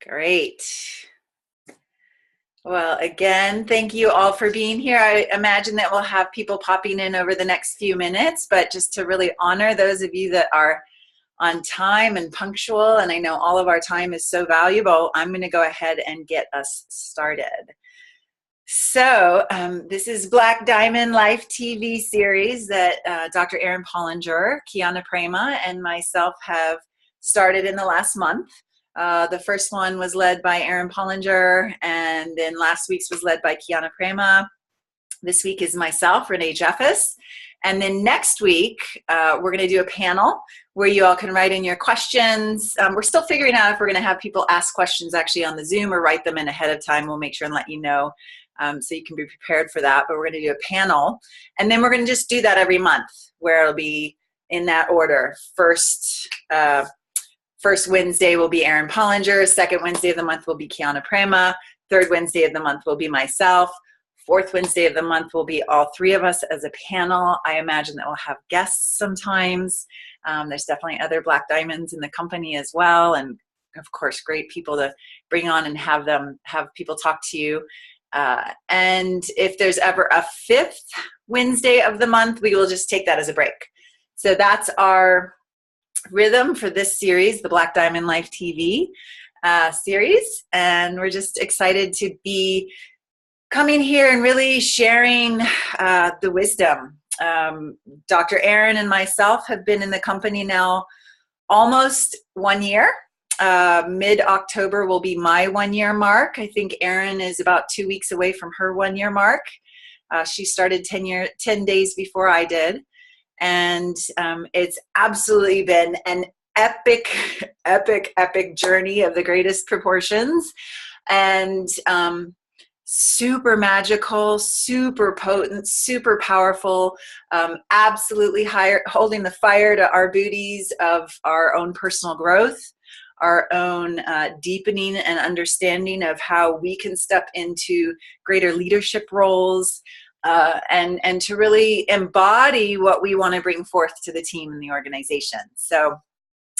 Great. Well, again, thank you all for being here. I imagine that we'll have people popping in over the next few minutes, but just to really honor those of you that are on time and punctual, and I know all of our time is so valuable, I'm going to go ahead and get us started. So this is Black Diamond Life TV series that Dr. Erin Pollinger, Kiana Prema, and myself have started in the last month. The first one was led by Erin Pollinger, and then last week's was led by Kiana Prema. This week is myself, Renee Jeffus. And then next week, we're going to do a panel where you all can write in your questions. We're still figuring out if we're going to have people ask questions actually on the Zoom or write them in ahead of time. We'll make sure and let you know so you can be prepared for that. But we're going to do a panel. And then we're going to just do that every month where it'll be in that order. First Wednesday will be Erin Pollinger. Second Wednesday of the month will be Kiana Prema. Third Wednesday of the month will be myself. Fourth Wednesday of the month will be all three of us as a panel. I imagine that we'll have guests sometimes. There's definitely other Black Diamonds in the company as well. And of course, great people to bring on and have people talk to you. And if there's ever a fifth Wednesday of the month, we will just take that as a break. So that's our rhythm for this series, the Black Diamond Life TV series. And we're just excited to be coming here and really sharing the wisdom. Dr. Erin and myself have been in the company now almost 1 year. Mid-October will be my 1 year mark. I think Erin is about 2 weeks away from her 1 year mark. She started 10 days before I did. And it's absolutely been an epic journey of the greatest proportions. And super magical, super potent, super powerful, absolutely holding the fire to our booties of our own personal growth, our own deepening and understanding of how we can step into greater leadership roles, and to really embody what we want to bring forth to the team and the organization. So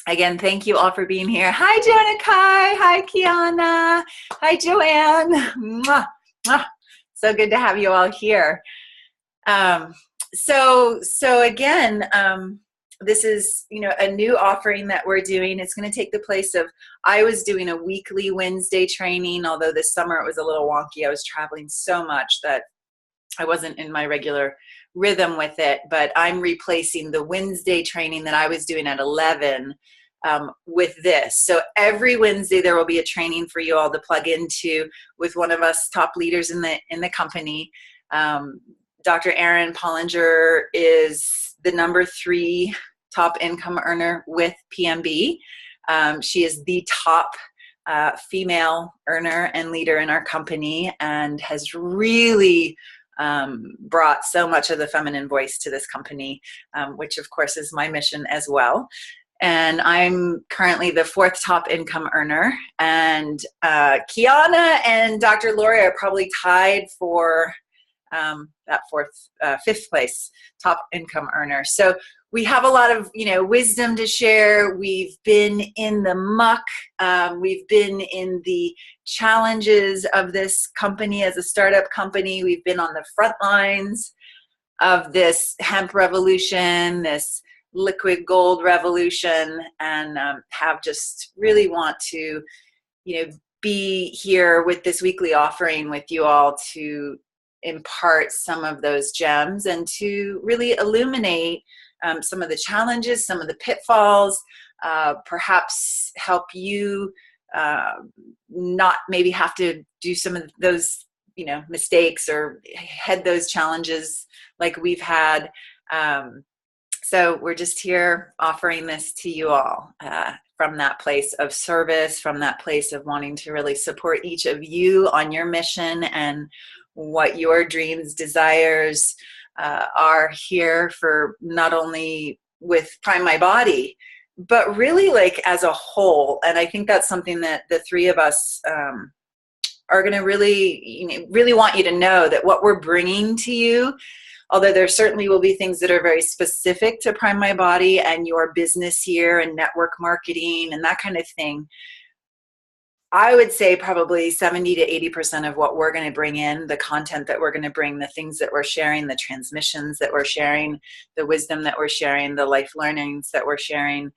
again, thank you all for being here. Hi, Janikai. Hi, Kiana. Hi, Joanne. Mwah, mwah. So good to have you all here. So again, this is, a new offering that we're doing. It's going to take the place of, I was doing a weekly Wednesday training, although this summer it was a little wonky. I was traveling so much that I wasn't in my regular rhythm with it, but I'm replacing the Wednesday training that I was doing at 11 with this. So every Wednesday there will be a training for you all to plug into with one of us top leaders in the company. Dr. Erin Pollinger is the number 3 top income earner with PMB. She is the top female earner and leader in our company and has really brought so much of the feminine voice to this company, which of course is my mission as well. And I'm currently the 4th top income earner, and Kiana and Dr. Lori are probably tied for that 5th place top income earner. So we have a lot of, wisdom to share. We've been in the muck. We've been in the challenges of this company as a startup company. We've been on the front lines of this hemp revolution, this liquid gold revolution, and have just really want to, be here with this weekly offering with you all to impart some of those gems and to really illuminate some of the challenges, some of the pitfalls, perhaps help you not maybe have to do some of those, mistakes or head those challenges like we've had. So we're just here offering this to you all from that place of service, from that place of wanting to really support each of you on your mission and what your dreams, desires are here for, not only with Prime My Body, but really like as a whole. And I think that's something that the 3 of us are going to really, really want you to know, that what we're bringing to you, although there certainly will be things that are very specific to Prime My Body and your business here and network marketing and that kind of thing, I would say probably 70 to 80% of what we're going to bring in, the content that we're going to bring, the things that we're sharing, the transmissions that we're sharing, the wisdom that we're sharing, the life learnings that we're sharing,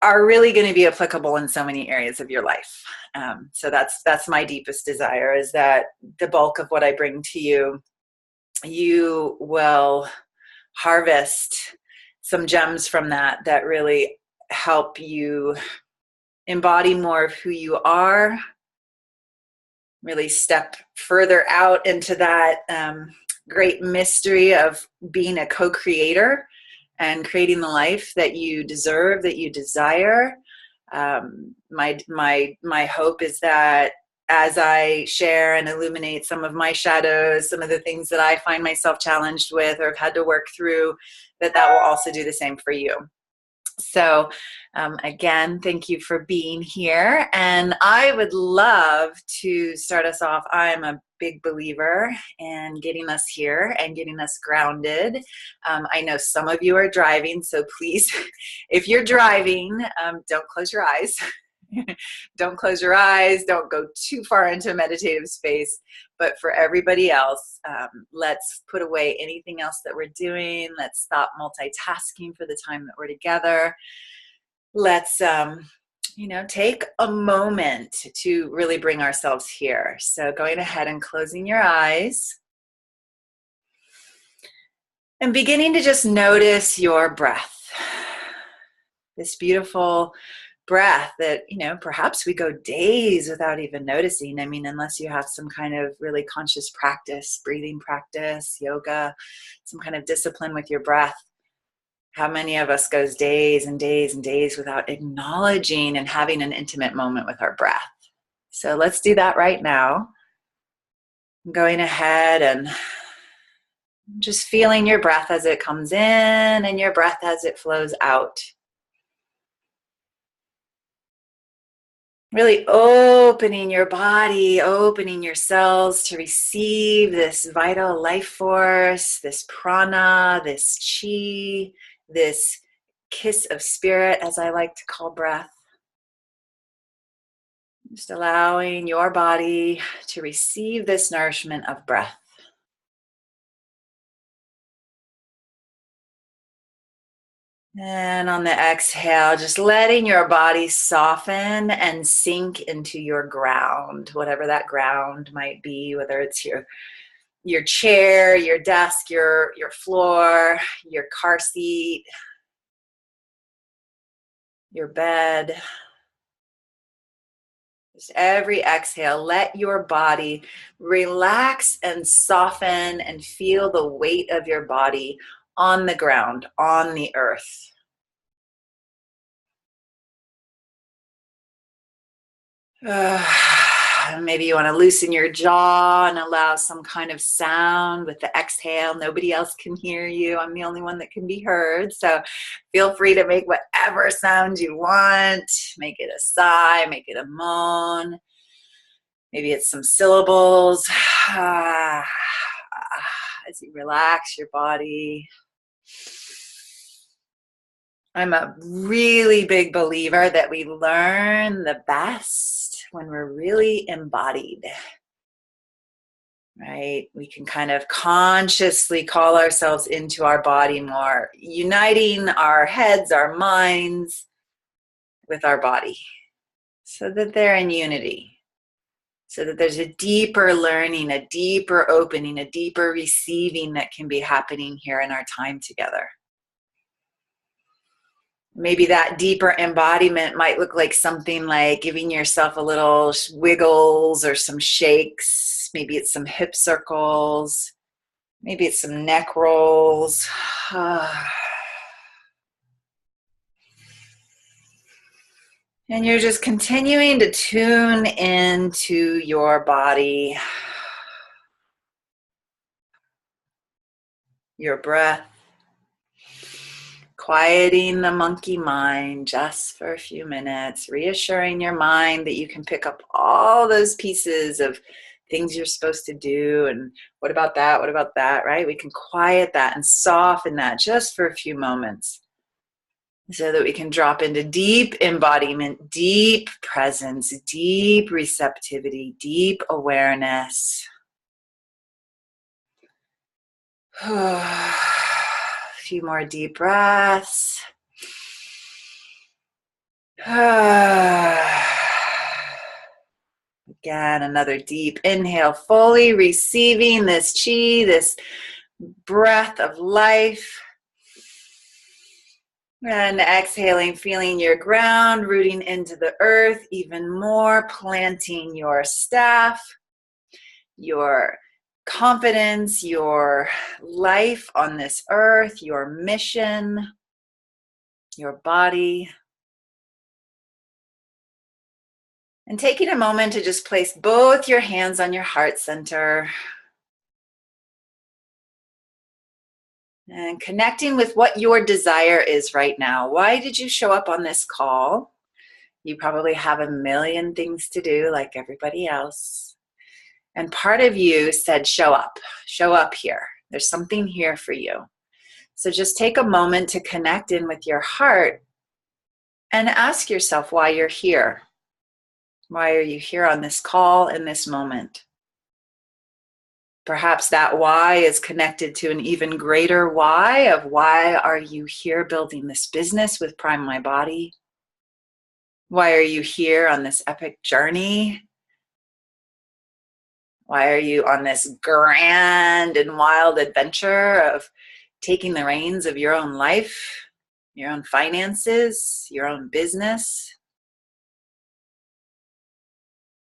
are really going to be applicable in so many areas of your life. So that's my deepest desire, is that the bulk of what I bring to you, you will harvest some gems from that really help you embody more of who you are, really step further out into that great mystery of being a co-creator and creating the life that you deserve, that you desire. My hope is that as I share and illuminate some of my shadows, some of the things that I find myself challenged with or have had to work through, that will also do the same for you. So again, thank you for being here. And I would love to start us off. I'm a big believer in getting us here and getting us grounded. I know some of you are driving, so please, if you're driving, don't close your eyes. Don't close your eyes. Don't go too far into a meditative space. But for everybody else, let's put away anything else that we're doing. Let's stop multitasking for the time that we're together. Let's, take a moment to really bring ourselves here. So going ahead and closing your eyes and beginning to just notice your breath. This beautiful breath that, perhaps we go days without even noticing. I mean, unless you have some kind of really conscious practice, breathing practice, yoga, some kind of discipline with your breath. How many of us goes days and days and days without acknowledging and having an intimate moment with our breath? So let's do that right now. I'm going ahead and just feeling your breath as it comes in and your breath as it flows out. Really opening your body, opening your cells to receive this vital life force, this prana, this chi, this kiss of spirit, as I like to call breath. Just allowing your body to receive this nourishment of breath. And on the exhale, just letting your body soften and sink into your ground, whatever that ground might be, whether it's your chair, your desk, your floor, your car seat, your bed. Just every exhale, let your body relax and soften and feel the weight of your body on the ground, on the earth. Maybe you want to loosen your jaw and allow some kind of sound with the exhale. Nobody else can hear you. I'm the only one that can be heard. So feel free to make whatever sound you want. Make it a sigh, make it a moan. Maybe it's some syllables. As you relax your body. I'm a really big believer that we learn the best when we're really embodied, right? We can kind of consciously call ourselves into our body more, uniting our heads, our minds with our body so that they're in unity, so that there's a deeper learning, a deeper opening, a deeper receiving that can be happening here in our time together. Maybe that deeper embodiment might look like something like giving yourself a little wiggles or some shakes. Maybe it's some hip circles. Maybe it's some neck rolls. And you're just continuing to tune into your body, your breath. Quieting the monkey mind just for a few minutes, reassuring your mind that you can pick up all those pieces of things you're supposed to do and what about that, right? We can quiet that and soften that just for a few moments. so that we can drop into deep embodiment, deep presence, deep receptivity, deep awareness. A few more deep breaths. Again, another deep inhale, fully receiving this chi, this breath of life. And exhaling, feeling your ground, rooting into the earth even more, planting your staff, your confidence, your life on this earth, your mission, your body. And taking a moment to just place both your hands on your heart center. And connecting with what your desire is right now. Why did you show up on this call? You probably have a million things to do like everybody else. And part of you said, show up here. There's something here for you. So just take a moment to connect in with your heart and ask yourself why you're here. Why are you here on this call in this moment? Perhaps that why is connected to an even greater why of why are you here building this business with Prime My Body? Why are you here on this epic journey? Why are you on this grand and wild adventure of taking the reins of your own life, your own finances, your own business?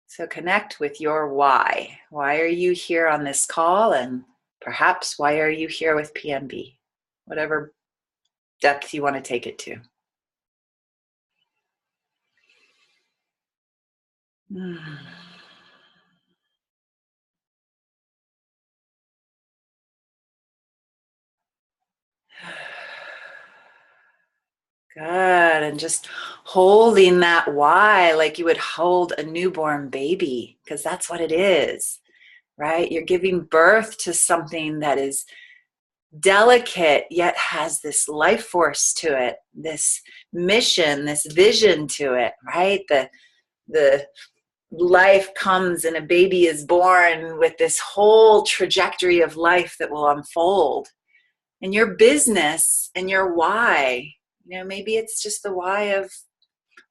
So connect with your why. Why are you here on this call? And perhaps why are you here with PMB? Whatever depth you want to take it to. Good. And just holding that why like you would hold a newborn baby, because that's what it is, right? You're giving birth to something that is delicate, yet has this life force to it, this mission, this vision to it, right? The life comes and a baby is born with this whole trajectory of life that will unfold. And your business and your why, maybe it's just the why of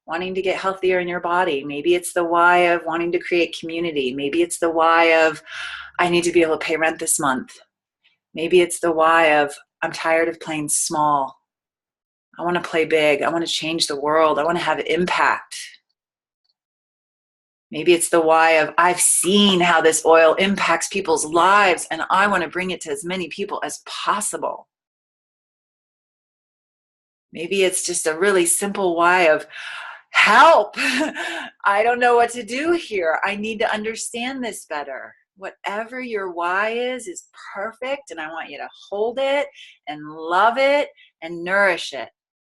wanting to get healthier in your body. Maybe it's the why of wanting to create community. Maybe it's the why of I need to be able to pay rent this month. Maybe it's the why of I'm tired of playing small. I want to play big. I want to change the world. I want to have impact. Maybe it's the why of I've seen how this oil impacts people's lives and I want to bring it to as many people as possible. Maybe it's just a really simple why of help. I don't know what to do here. I need to understand this better. Whatever your why is perfect, and I want you to hold it and love it and nourish it,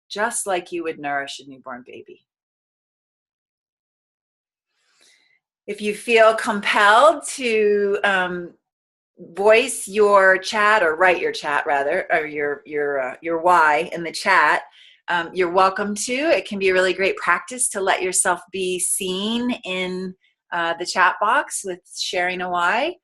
just like you would nourish a newborn baby. If you feel compelled to voice your chat or write your chat rather, or your why in the chat, you're welcome to. It can be a really great practice to let yourself be seen in the chat box with sharing a why.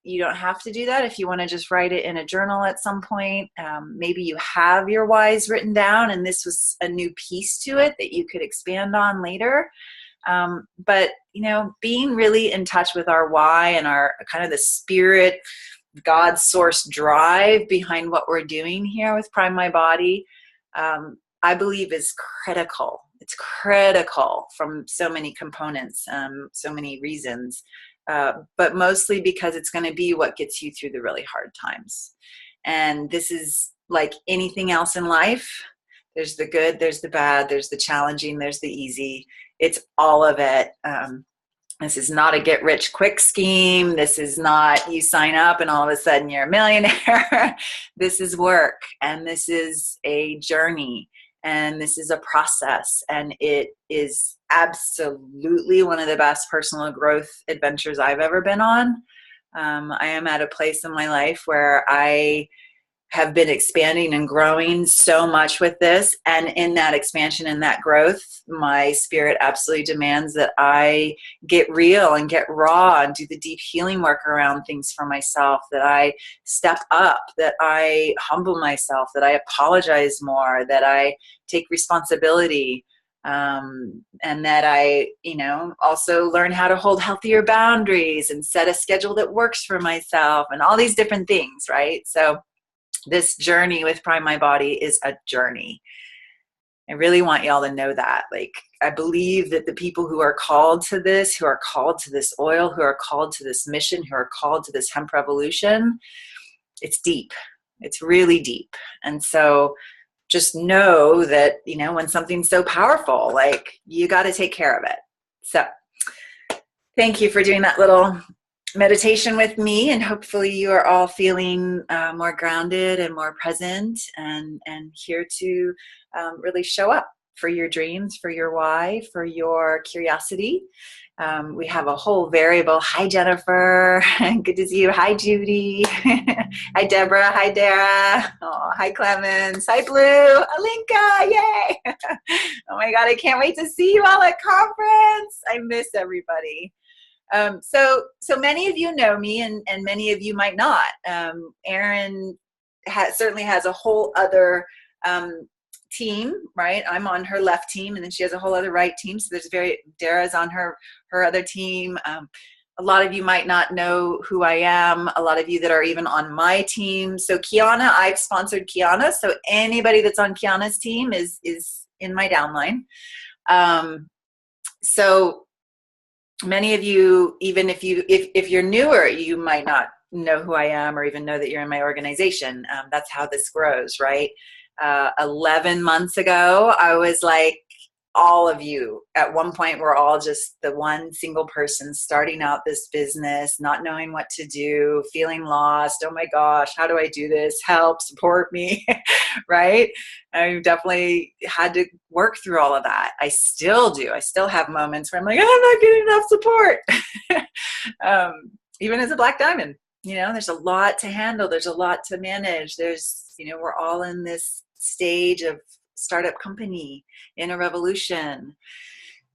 You don't have to do that if you want to just write it in a journal at some point. Maybe you have your whys written down and this was a new piece to it that you could expand on later. But being really in touch with our why and our kind of the spirit, God source drive behind what we're doing here with Prime My Body, I believe is critical. It's critical from so many components, so many reasons, but mostly because it's going to be what gets you through the really hard times. And this is like anything else in life. There's the good, there's the bad, there's the challenging, there's the easy. It's all of it. This is not a get rich quick scheme. This is not you sign up and all of a sudden you're a millionaire. This is work and this is a journey and this is a process, and it is absolutely one of the best personal growth adventures I've ever been on. I am at a place in my life where I have been expanding and growing so much with this. And in that expansion and that growth, my spirit absolutely demands that I get real and get raw and do the deep healing work around things for myself, that I step up, that I humble myself, that I apologize more, that I take responsibility, and that I, also learn how to hold healthier boundaries and set a schedule that works for myself and all these different things, right? So this journey with Prime My Body is a journey. I really want y'all to know that. Like, I believe that the people who are called to this, who are called to this oil, who are called to this mission, who are called to this hemp revolution, it's deep. It's really deep. And so just know that, when something's so powerful, like, you got to take care of it. So thank you for doing that little meditation with me, and hopefully you are all feeling more grounded and more present, and here to really show up for your dreams, for your why, for your curiosity. We have a whole variable. Hi, Jennifer. Good to see you. Hi, Judy. Hi, Deborah. Hi, Dara. Oh, hi, Clemens. Hi, Blue. Alinka. Yay. Oh my God, I can't wait to see you all at conference. I miss everybody. So many of you know me, and many of you might not. Erin certainly has a whole other team, right? I'm on her left team, and then she has a whole other right team. So Dara's on her other team. A lot of you might not know who I am. A lot of you that are even on my team. So Kiana, I've sponsored Kiana. So anybody that's on Kiana's team is in my downline. So many of you, even if you're newer, you might not know who I am or even know that you're in my organization. That's how this grows, right? 11 months ago, I was like, all of you at one point were all just the one single person starting out this business, not knowing what to do, feeling lost. Oh my gosh, how do I do this? Help, support me, right? I definitely had to work through all of that. I still do. I still have moments where I'm like, I'm not getting enough support. Even as a Black Diamond, there's a lot to handle. There's a lot to manage. We're all in this stage of startup company in a revolution.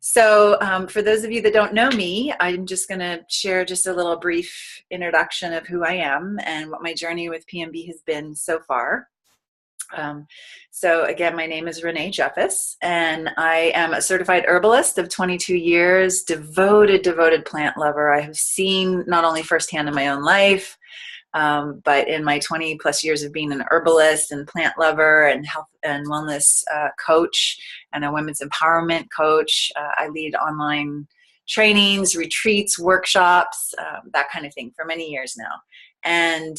So for those of you that don't know me, I'm just going to share just a little brief introduction of who I am and what my journey with PMB has been so far. So again, my name is Renee Jeffus, and I am a certified herbalist of 22 years, devoted plant lover. I have seen not only firsthand in my own life, but in my 20 plus years of being an herbalist and plant lover and health and wellness coach and a women's empowerment coach, I lead online trainings, retreats, workshops, that kind of thing for many years now. And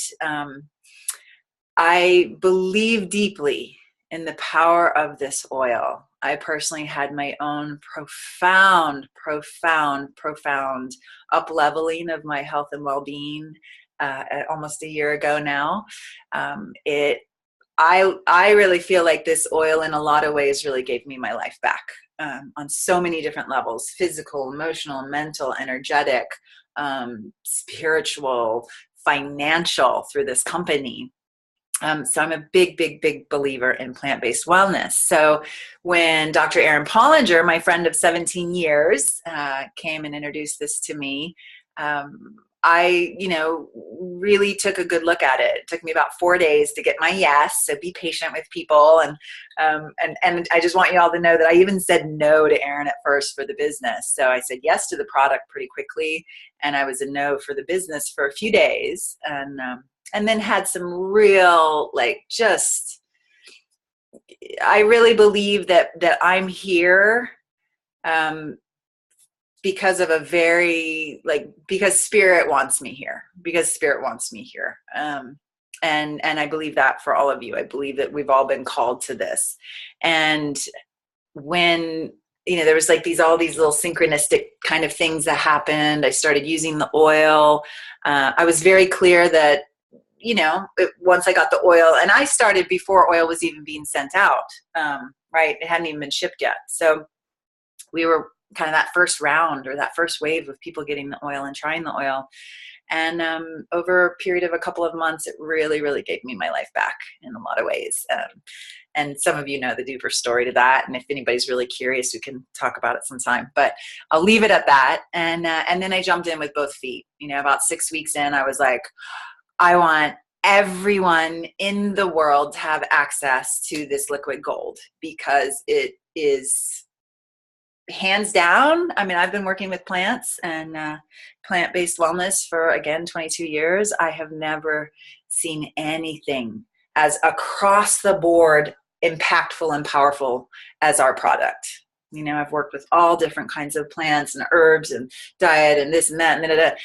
I believe deeply in the power of this oil. I personally had my own profound up-leveling of my health and well-being almost a year ago now. I really feel like this oil in a lot of ways really gave me my life back on so many different levels: physical, emotional, mental, energetic, spiritual, financial, through this company. So I'm a big believer in plant-based wellness. So when Dr. Erin Pollinger, my friend of 17 years, came and introduced this to me, I, really took a good look at it. It took me about 4 days to get my yes. So be patient with people. And I just want you all to know that I even said no to Erin at first for the business. So I said yes to the product pretty quickly, and I was a no for the business for a few days. And then had some real, I really believe that I'm here because of because Spirit wants me here, and I believe that for all of you. I believe that we've all been called to this. And when, there was all these little synchronistic kind of things that happened, I started using the oil. I was very clear that, once I got the oil, and I started before oil was even being sent out, right? It hadn't even been shipped yet. So we were kind of that first round or that first wave of people getting the oil and trying the oil. And over a period of a couple of months, it really, really gave me my life back in a lot of ways. And some of you know the deeper story to that. And if anybody's really curious, we can talk about it sometime. But I'll leave it at that. And then I jumped in with both feet. About 6 weeks in, I was like, I want everyone in the world to have access to this liquid gold, because it is hands down. I mean, I've been working with plants and plant-based wellness for, again, 22 years. I have never seen anything as across the board impactful and powerful as our product. I've worked with all different kinds of plants and herbs and diet and this and that. And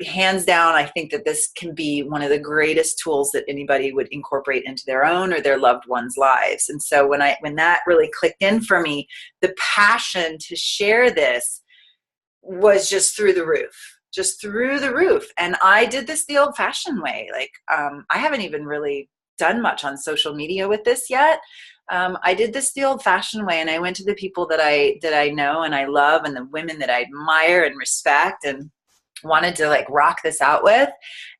hands down, I think that this can be one of the greatest tools that anybody would incorporate into their own or their loved ones' lives. And so when that really clicked in for me, the passion to share this was just through the roof. And I did this the old-fashioned way. I haven't even really done much on social media with this yet. I did this the old-fashioned way, and I went to the people that I know and I love, and the women that I admire and respect and wanted to rock this out with,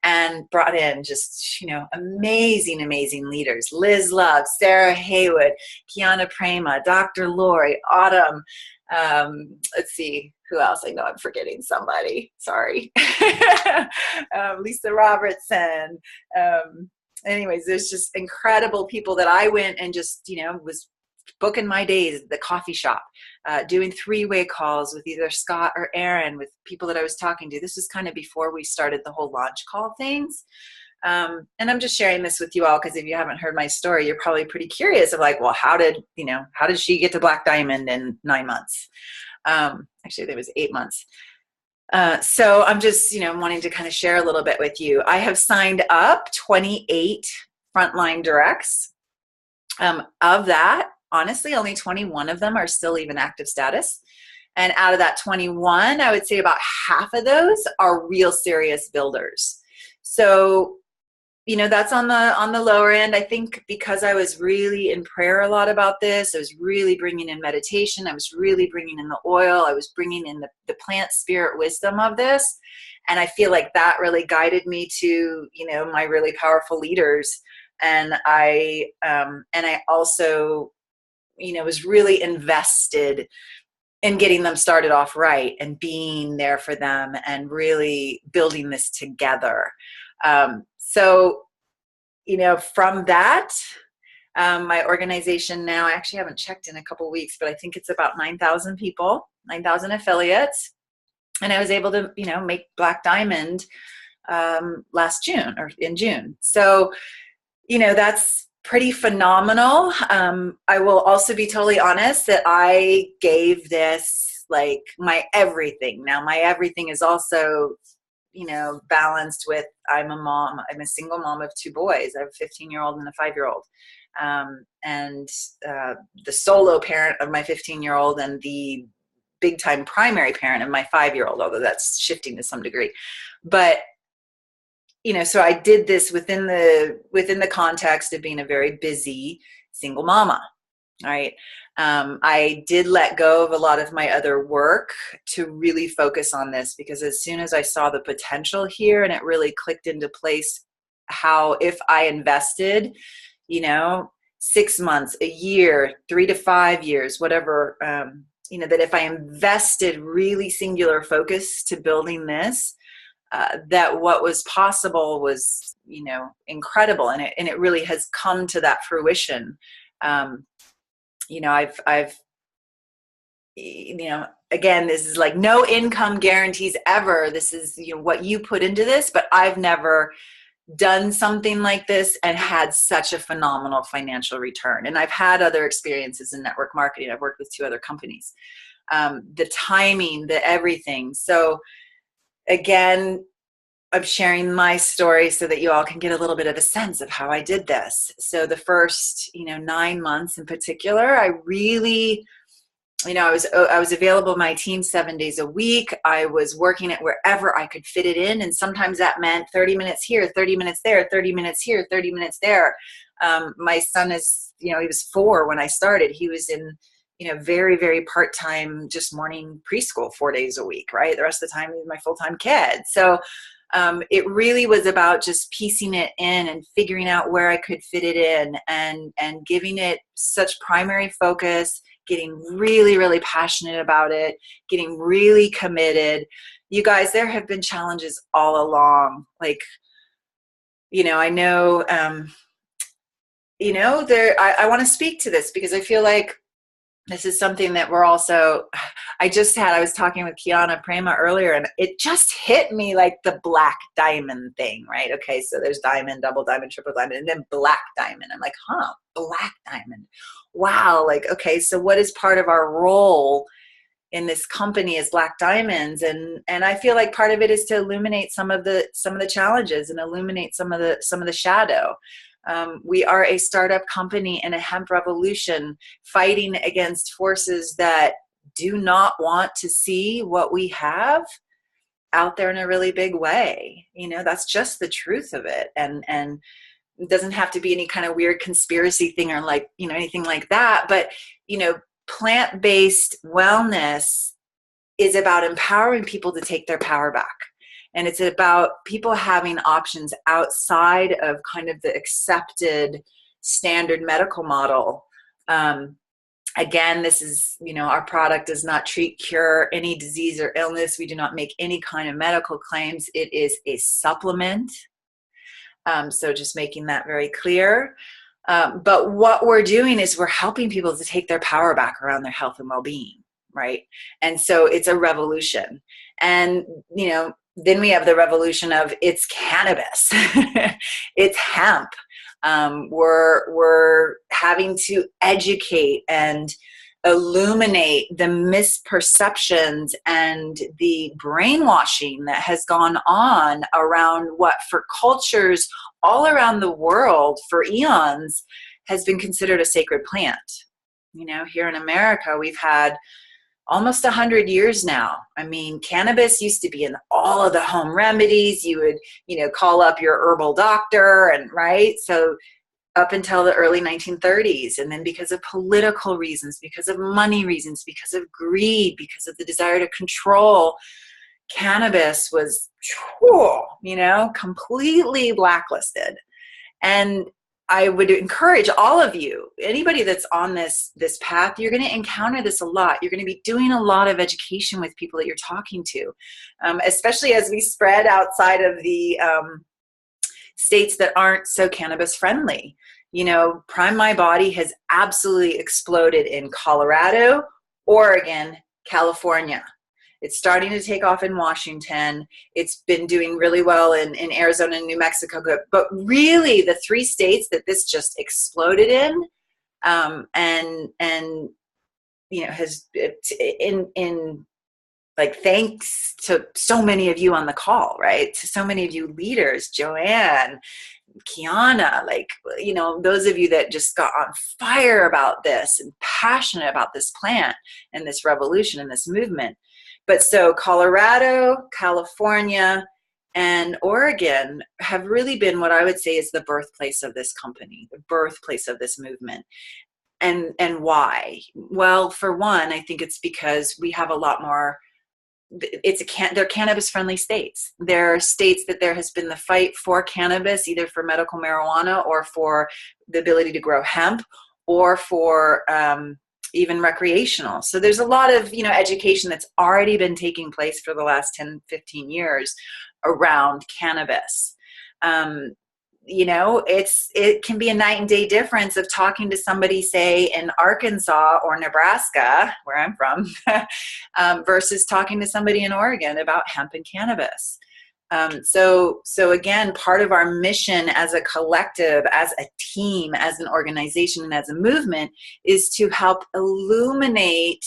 and brought in just, amazing leaders. Liz Love, Sarah Haywood, Kiana Prema, Dr. Lori, Autumn. Let's see who else. I know I'm forgetting somebody. Sorry. Lisa Robertson. Anyways, there's just incredible people that I went and just, was booking my days at the coffee shop, doing 3-way calls with either Scott or Aaron, with people that I was talking to. This was kind of before we started the whole launch call things. And I'm just sharing this with you all because if you haven't heard my story, you're probably pretty curious of well, how did she get to Black Diamond in 9 months? Actually, it was 8 months. So I'm just, wanting to kind of share a little bit with you. I have signed up 28 frontline directs. Of that, honestly, only 21 of them are still even active status. And out of that 21, I would say about half of those are real serious builders. So, that's on the lower end. I think because I was really in prayer a lot about this, I was really bringing in meditation. I was really bringing in the oil. I was bringing in the plant spirit wisdom of this. And I feel like that really guided me to, my really powerful leaders. And I also, was really invested in getting them started off right and being there for them and really building this together. So, from that, my organization now, I actually haven't checked in a couple of weeks, but I think it's about 9,000 people, 9,000 affiliates. And I was able to, make Black Diamond last June or in June. So, that's pretty phenomenal. I will also be totally honest that I gave this my everything. Now my everything is also, balanced with I'm a single mom of 2 boys. I have a 15-year-old and a 5-year-old. And the solo parent of my 15-year-old and the big time primary parent of my 5-year-old, although that's shifting to some degree. But so I did this within the context of being a very busy single mama, right? I did let go of a lot of my other work to really focus on this, because as soon as I saw the potential here and it really clicked into place, how if I invested, 6 months, a year, 3 to 5 years, whatever, that if I invested really singular focus to building this, that what was possible was, incredible. And it really has come to that fruition. I've, again, this is no income guarantees ever. This is, what you put into this, but I've never done something like this and had such a phenomenal financial return. And I've had other experiences in network marketing. I've worked with 2 other companies. The timing, the everything. So again, I'm sharing my story so that you all can get a little bit of a sense of how I did this. So the first, 9 months in particular, I really, I was available to my team 7 days a week. I was working it wherever I could fit it in. And sometimes that meant 30 minutes here, 30 minutes there, 30 minutes here, 30 minutes there. My son is, he was 4 when I started. He was in, very, very part-time, just morning preschool 4 days a week, right? The rest of the time, he was my full-time kid. So, It really was about just piecing it in and figuring out where I could fit it in, and giving it such primary focus, getting really, really passionate about it, getting really committed. You guys, there have been challenges all along. Like, I know, I want to speak to this because I feel like this is something that we're also, I was talking with Kiana Prema earlier, and it just hit me like the black diamond thing, right? Okay, so there's diamond, double diamond, triple diamond, and then black diamond. I'm like, black diamond. Wow, like, okay, so what is part of our role in this company as black diamonds? And I feel like part of it is to illuminate some of the challenges and illuminate some of the shadow. We are a startup company and a hemp revolution fighting against forces that do not want to see what we have out there in a really big way. That's just the truth of it. And it doesn't have to be any kind of weird conspiracy thing or like, anything like that. But, plant-based wellness is about empowering people to take their power back. And it's about people having options outside of kind of the accepted standard medical model. Again, this is, our product does not treat, cure any disease or illness. We do not make any kind of medical claims. It is a supplement. So just making that very clear. But what we're doing is we're helping people to take their power back around their health and well-being, right? And so it's a revolution. And, then we have the revolution of it's cannabis, it's hemp. We're having to educate and illuminate the misperceptions and the brainwashing that has gone on around what for cultures all around the world for eons has been considered a sacred plant. Here in America, we've had almost 100 years now. I mean, cannabis used to be in all of the home remedies. You would, call up your herbal doctor, and right. So up until the early 1930s. And then because of political reasons, because of money reasons, because of greed, because of the desire to control, cannabis was, completely blacklisted. And I would encourage all of you, anybody that's on this path, you're going to encounter this a lot. You're going to be doing a lot of education with people that you're talking to, especially as we spread outside of the states that aren't so cannabis friendly. Prime My Body has absolutely exploded in Colorado, Oregon, California. It's starting to take off in Washington. It's been doing really well in Arizona and New Mexico. But really, the 3 states that this just exploded in, has in like, thanks to so many of you on the call, right? To so many of you leaders, Joanne, Kiana, those of you that just got on fire about this and passionate about this plant and this revolution and this movement. But so Colorado, California, and Oregon have really been what I would say is the birthplace of this company, the birthplace of this movement. And why? Well, for one, I think it's because we have a lot more. They're cannabis-friendly states. They're states that there has been the fight for cannabis, either for medical marijuana or for the ability to grow hemp, or for even recreational. So there's a lot of, education that's already been taking place for the last 10, 15 years around cannabis. It can be a night and day difference of talking to somebody, say, in Arkansas or Nebraska, where I'm from, versus talking to somebody in Oregon about hemp and cannabis. So again, part of our mission as a collective, as a team, as an organization, and as a movement is to help illuminate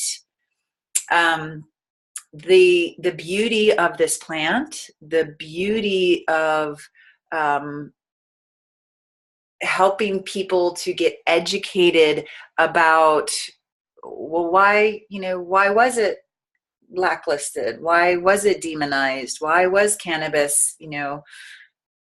the beauty of this plant, the beauty of helping people to get educated about, well, why was it blacklisted? Why was it demonized? Why was cannabis,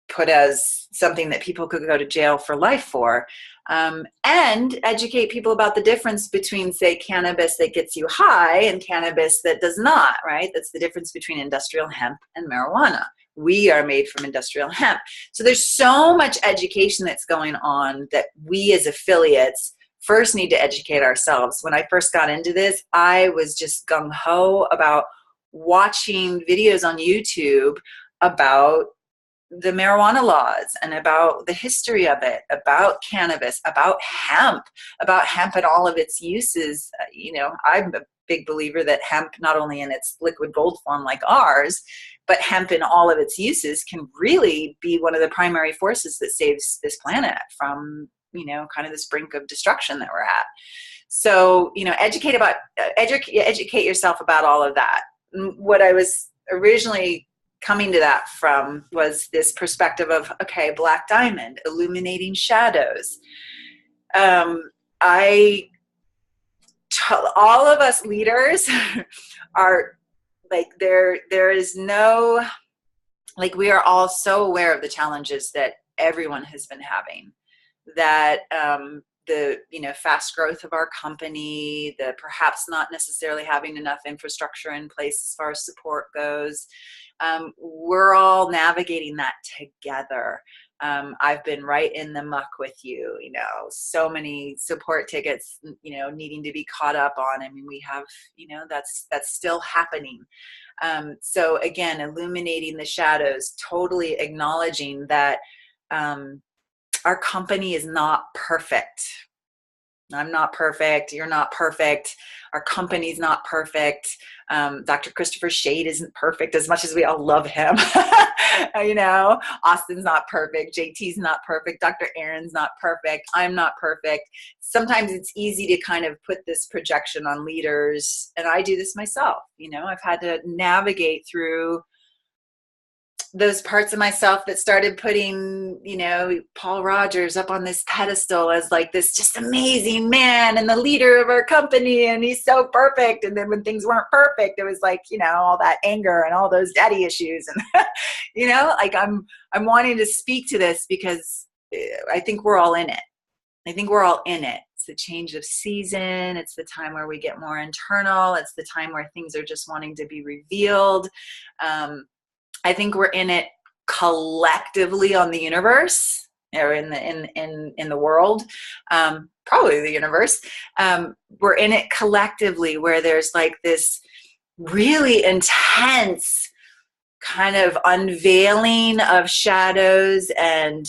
put as something that people could go to jail for life for. And educate people about the difference between, say, cannabis that gets you high and cannabis that does not, right? That's the difference between industrial hemp and marijuana. We are made from industrial hemp. So there's so much education that's going on that we as affiliates first need to educate ourselves. When I first got into this, I was just gung-ho about watching videos on YouTube about the marijuana laws and about the history of it, about cannabis, about hemp and all of its uses. I'm a big believer that hemp, not only in its liquid gold form like ours, but hemp in all of its uses can really be one of the primary forces that saves this planet from, kind of this brink of destruction that we're at. So, educate yourself about all of that. What I was originally coming to that from was this perspective of, okay, Black Diamond, illuminating shadows. All of us leaders are like, there is no, like, we are all so aware of the challenges that everyone has been having, that the fast growth of our company, the perhaps not necessarily having enough infrastructure in place as far as support goes. We're all navigating that together. I've been right in the muck with you, so many support tickets, needing to be caught up on. I mean, we have, that's still happening. So again, illuminating the shadows, totally acknowledging that our company is not perfect. I'm not perfect. You're not perfect. Our company's not perfect. Dr. Christopher Shade isn't perfect, as much as we all love him. Austin's not perfect. JT's not perfect. Dr. Aaron's not perfect. I'm not perfect. Sometimes it's easy to kind of put this projection on leaders, and I do this myself. I've had to navigate through those parts of myself that started putting, Paul Rogers up on this pedestal as like this just amazing man and the leader of our company, and he's so perfect. And then when things weren't perfect, it was like, all that anger and all those daddy issues. And, like I'm wanting to speak to this because I think we're all in it. It's the change of season. It's the time where we get more internal. It's the time where things are just wanting to be revealed. I think we're in it collectively on the universe, or in the world, probably the universe. We're in it collectively, where there's like this really intense kind of unveiling of shadows and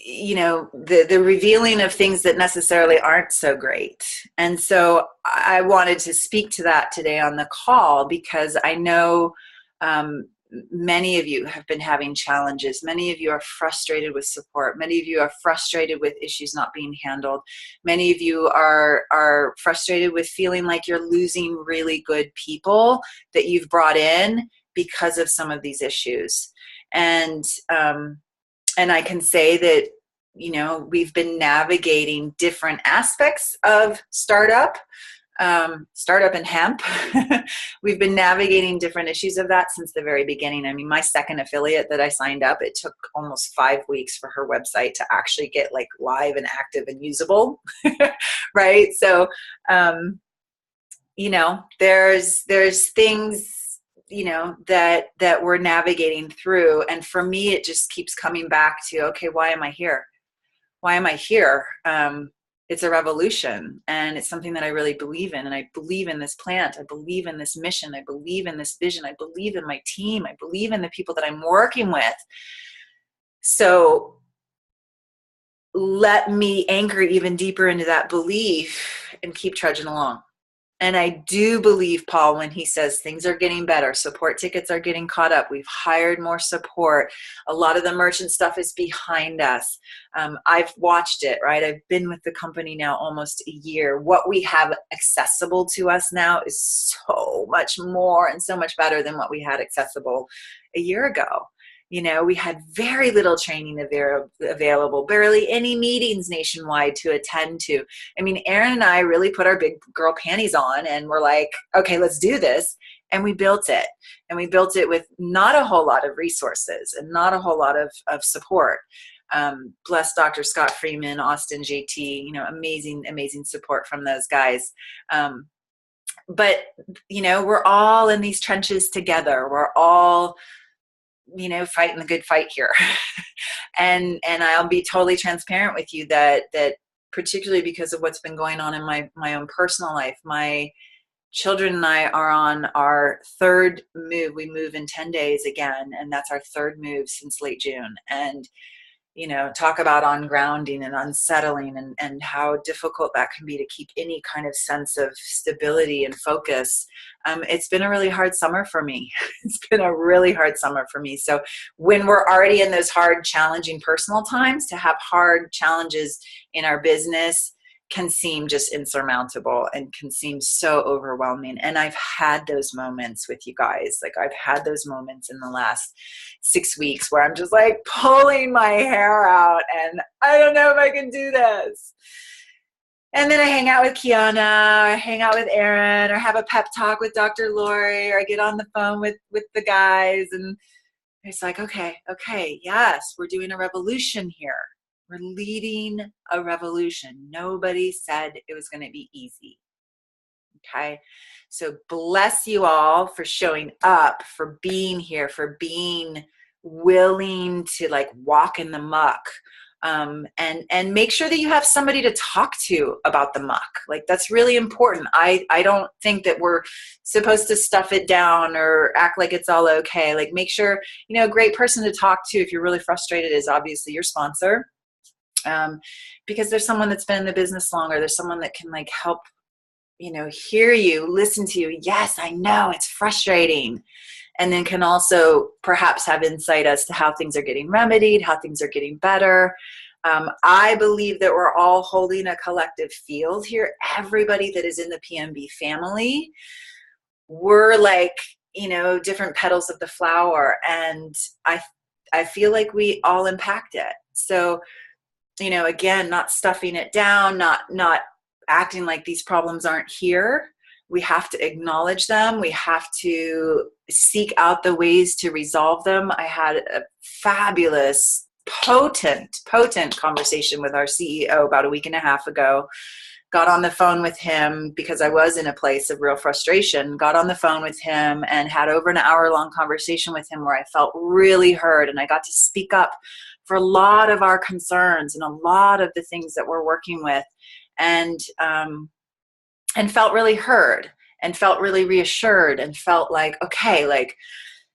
the revealing of things that necessarily aren't so great. And so I wanted to speak to that today on the call, because I know many of you have been having challenges. Many of you are frustrated with support. Many of you are frustrated with issues not being handled. Many of you are frustrated with feeling like you're losing really good people that you've brought in because of some of these issues. And I can say that, we've been navigating different aspects of startup and hemp. We've been navigating different issues of that since the very beginning. I mean, my second affiliate that I signed up, it took almost 5 weeks for her website to actually get like live and active and usable. Right. So, there's things, that we're navigating through. And for me, it just keeps coming back to, okay, why am I here? It's a revolution, and it's something that I really believe in. And I believe in this plant. I believe in this mission. I believe in this vision. I believe in my team. I believe in the people that I'm working with. So let me anchor even deeper into that belief and keep trudging along. And I do believe Paul when he says things are getting better. Support tickets are getting caught up. We've hired more support. A lot of the merchant stuff is behind us. I've watched it, right? I've been with the company now almost a year. What we have accessible to us now is so much more and so much better than what we had accessible a year ago. We had very little training available, barely any meetings nationwide to attend to. I mean, Aaron and I really put our big girl panties on and we're like, okay, let's do this. And we built it. And we built it with not a whole lot of resources and not a whole lot of support. Bless Dr. Scott Freeman, Austin, JT, amazing, amazing support from those guys. But, we're all in these trenches together. We're all, fighting the good fight here. and I'll be totally transparent with you that particularly because of what's been going on in my own personal life, my children and I are on our third move. We move in 10 days again, and that's our third move since late June. And talk about ungrounding and unsettling and how difficult that can be to keep any kind of sense of stability and focus. It's been a really hard summer for me. It's been a really hard summer for me. So when we're already in those hard, challenging personal times, to have hard challenges in our business can seem just insurmountable and can seem so overwhelming. And I've had those moments with you guys. Like, I've had those moments in the last 6 weeks where I'm just like pulling my hair out and I don't know if I can do this. And then I hang out with Kiana, or hang out with Aaron, or have a pep talk with Dr. Lori, or I get on the phone with the guys, and it's like, okay, yes, we're doing a revolution here. We're leading a revolution. Nobody said it was going to be easy. Okay. So bless you all for showing up, for being here, for being willing to walk in the muck. And make sure that you have somebody to talk to about the muck. That's really important. I don't think that we're supposed to stuff it down or act like it's all okay. Make sure, a great person to talk to if you're really frustrated is obviously your sponsor. Because there's someone that's been in the business longer. There's someone that can help, hear you, listen to you. Yes, I know it's frustrating. And then can also perhaps have insight as to how things are getting remedied, how things are getting better. I believe that we're all holding a collective field here. Everybody that is in the PMB family, we're different petals of the flower. And I feel like we all impact it. So, again, not stuffing it down, not acting like these problems aren't here. We have to acknowledge them. We have to seek out the ways to resolve them. I had a fabulous, potent conversation with our CEO about a week and a half ago. Got on the phone with him because I was in a place of real frustration. Got on the phone with him and had over an hour-long conversation with him where I felt really heard, and I got to speak up for a lot of our concerns and a lot of the things that we're working with, and felt really heard and felt really reassured and felt like, okay,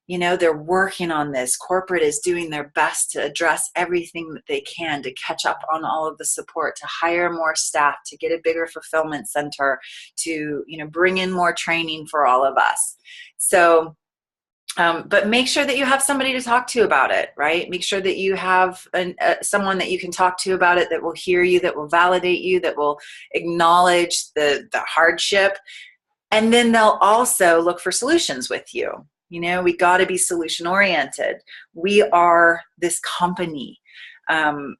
they're working on this. Corporate is doing their best to address everything that they can to catch up on all of the support, to hire more staff, to get a bigger fulfillment center, to, bring in more training for all of us. So, but make sure that you have somebody to talk to about it, right? Make sure that you have someone that you can talk to about it, that will hear you, that will validate you, that will acknowledge the hardship. And then they'll also look for solutions with you. We got to be solution oriented. We are this company. Erin's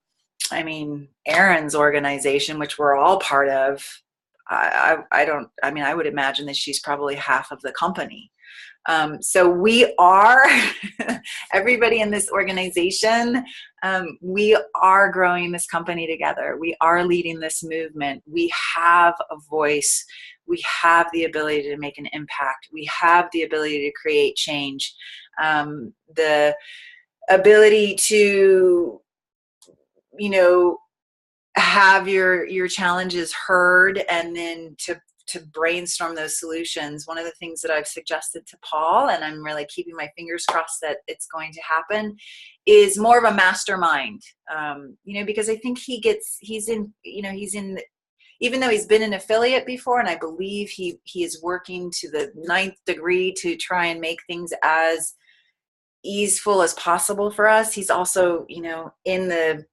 organization, which we're all part of, I would imagine that she's probably half of the company. So we are, everybody in this organization, we are growing this company together. We are leading this movement. We have a voice. We have the ability to make an impact. We have the ability to create change. The ability to, have your challenges heard and then to brainstorm those solutions. One of the things that I've suggested to Paul, and I'm really keeping my fingers crossed that it's going to happen, is more of a mastermind. Because I think he's in, even though he's been an affiliate before, and I believe he is working to the 9th degree to try and make things as easeful as possible for us. He's also, in the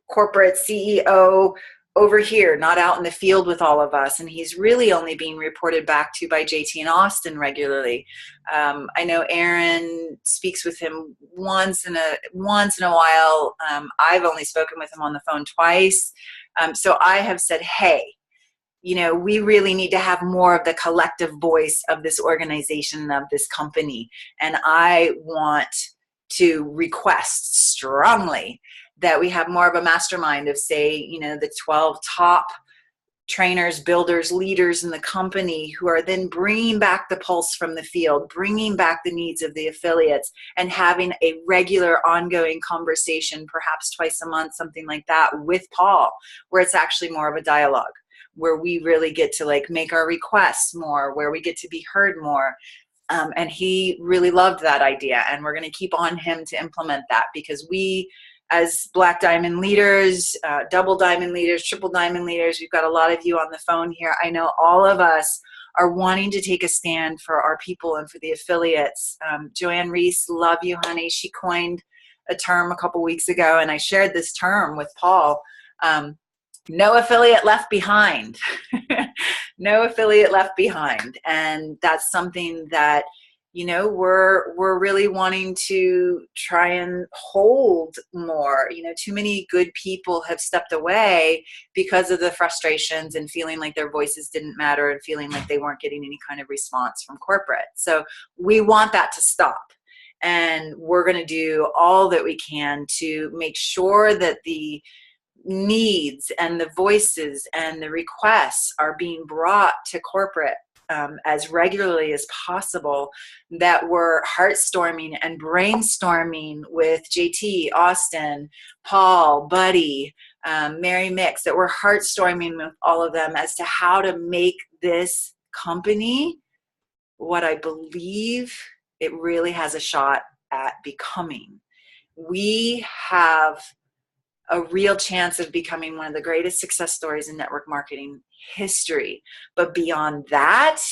corporate CEO over here, not out in the field with all of us. And he's really only being reported back to by JT and Austin regularly. I know Aaron speaks with him once in a while. I've only spoken with him on the phone twice. So I have said, hey, we really need to have more of the collective voice of this organization, of this company. And I want to request strongly that we have more of a mastermind of, say, the 12 top trainers, builders, leaders in the company who are then bringing back the pulse from the field, bringing back the needs of the affiliates, and having a regular ongoing conversation, perhaps twice a month, something like that, with Paul, where it's actually more of a dialogue, where we really get to make our requests more, where we get to be heard more. And he really loved that idea, and we're going to keep on him to implement that, because we, as Black Diamond leaders, double diamond leaders, triple diamond leaders, we've got a lot of you on the phone here. I know all of us are wanting to take a stand for our people and for the affiliates. Joanne Reese, love you, honey. She coined a term a couple weeks ago, and I shared this term with Paul. No affiliate left behind. No affiliate left behind. And that's something that, we're really wanting to try and hold more. Too many good people have stepped away because of the frustrations and feeling like their voices didn't matter and feeling like they weren't getting any kind of response from corporate. So we want that to stop. And we're going to do all that we can to make sure that the needs and the voices and the requests are being brought to corporate as regularly as possible, that we're heartstorming and brainstorming with JT, Austin, Paul, Buddy, Mary Mix, that we're heartstorming with all of them as to how to make this company what I believe it really has a shot at becoming. We have a real chance of becoming one of the greatest success stories in network marketing history. But beyond that,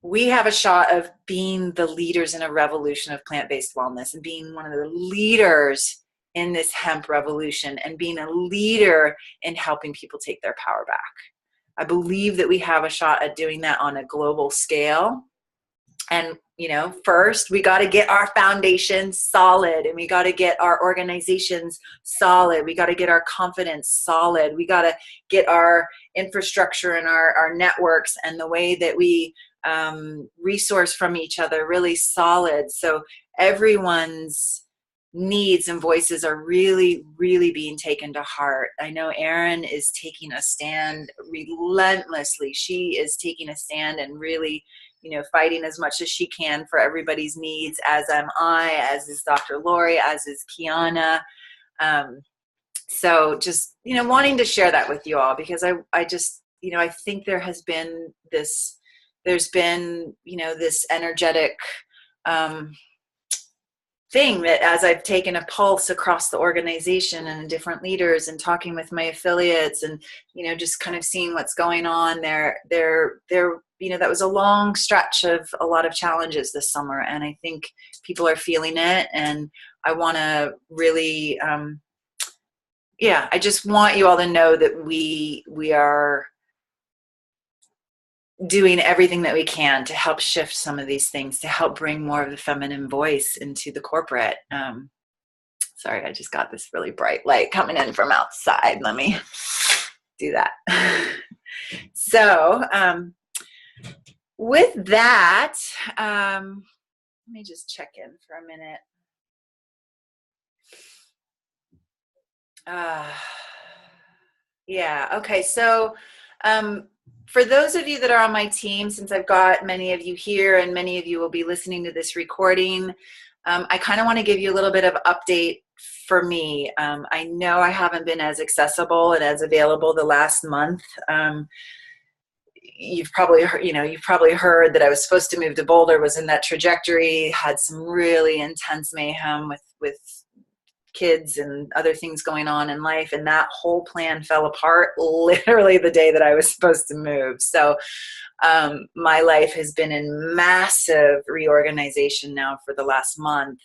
we have a shot of being the leaders in a revolution of plant-based wellness, and being one of the leaders in this hemp revolution, and being a leader in helping people take their power back. I believe that we have a shot at doing that on a global scale. And, first we got to get our foundation solid, and we got to get our organizations solid. We got to get our confidence solid. We got to get our infrastructure and our networks and the way that we resource from each other really solid. So everyone's needs and voices are really, really being taken to heart. I know Erin is taking a stand relentlessly. She is taking a stand and really, fighting as much as she can for everybody's needs, as am I, as is Dr. Lori, as is Kiana. So just, wanting to share that with you all, because I just, I think there's been this energetic thing that, as I've taken a pulse across the organization and different leaders and talking with my affiliates and, just kind of seeing what's going on there, that was a long stretch of a lot of challenges this summer. And I think people are feeling it. And I want to really, I just want you all to know that we are doing everything that we can to help shift some of these things, to help bring more of the feminine voice into the corporate. Sorry, I just got this really bright light coming in from outside. Let me do that. So with that, let me just check in for a minute. Okay. So for those of you that are on my team, since I've got many of you here and many of you will be listening to this recording, I kind of want to give you a little bit of update for me. I know I haven't been as accessible and as available the last month. You've probably heard that I was supposed to move to Boulder, was in that trajectory, had some really intense mayhem with kids and other things going on in life, and that whole plan fell apart literally the day that I was supposed to move. So my life has been in massive reorganization now for the last month.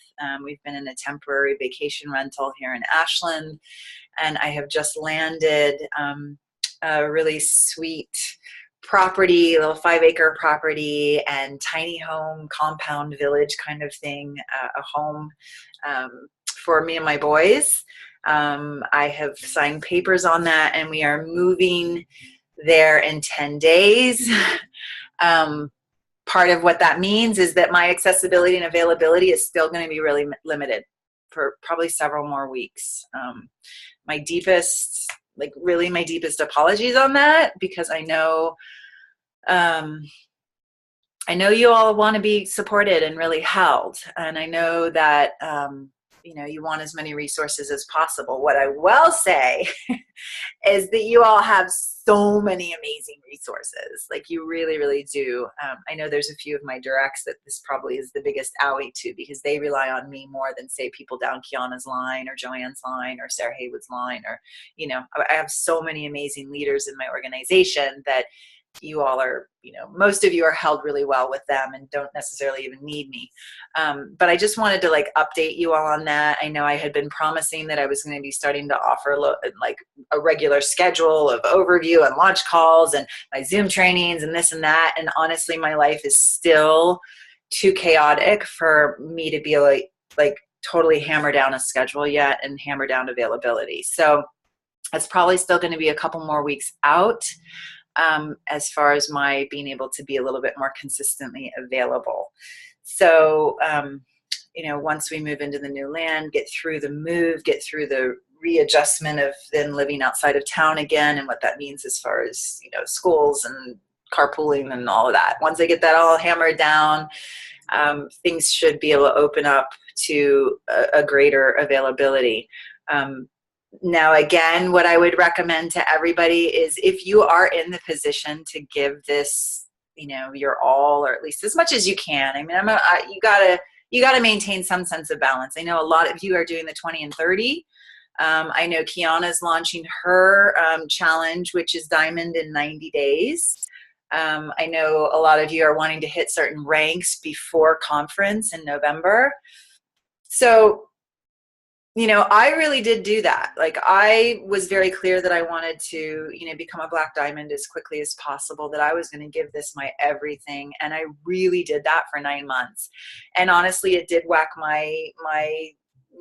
We've been in a temporary vacation rental here in Ashland, and I have just landed a really sweet property, a little 5-acre property and tiny home, compound village kind of thing, a home for me and my boys. I have signed papers on that, and we are moving there in 10 days. Part of what that means is that my accessibility and availability is still going to be really limited for probably several more weeks. My deepest apologies on that, because I know you all want to be supported and really held. And I know that, you want as many resources as possible. What I will say is that you all have so many amazing resources. Like, you really, really do. I know there's a few of my directs that this probably is the biggest owie to, because they rely on me more than, say, people down Kiana's line or Joanne's line or Sarah Haywood's line, or, I have so many amazing leaders in my organization that you all are, most of you are held really well with them and don't necessarily even need me. But I just wanted to update you all on that. I know I had been promising that I was going to be starting to offer a regular schedule of overview and launch calls and my Zoom trainings and this and that. And honestly, my life is still too chaotic for me to be like totally hammer down a schedule yet and hammer down availability. So it's probably still going to be a couple more weeks out. As far as my being able to be a little bit more consistently available. So, once we move into the new land, get through the move, get through the readjustment of then living outside of town again, and what that means as far as, schools and carpooling and all of that. Once I get that all hammered down, things should be able to open up to a greater availability. Now, again, what I would recommend to everybody is, if you are in the position to give this, your all, or at least as much as you can. I mean, you gotta maintain some sense of balance. I know a lot of you are doing the 20 and 30. I know Kiana's launching her challenge, which is Diamond in 90 days. I know a lot of you are wanting to hit certain ranks before conference in November. So, I really did do that. I was very clear that I wanted to, become a Black Diamond as quickly as possible, that I was going to give this my everything. And I really did that for 9 months. And honestly, it did whack my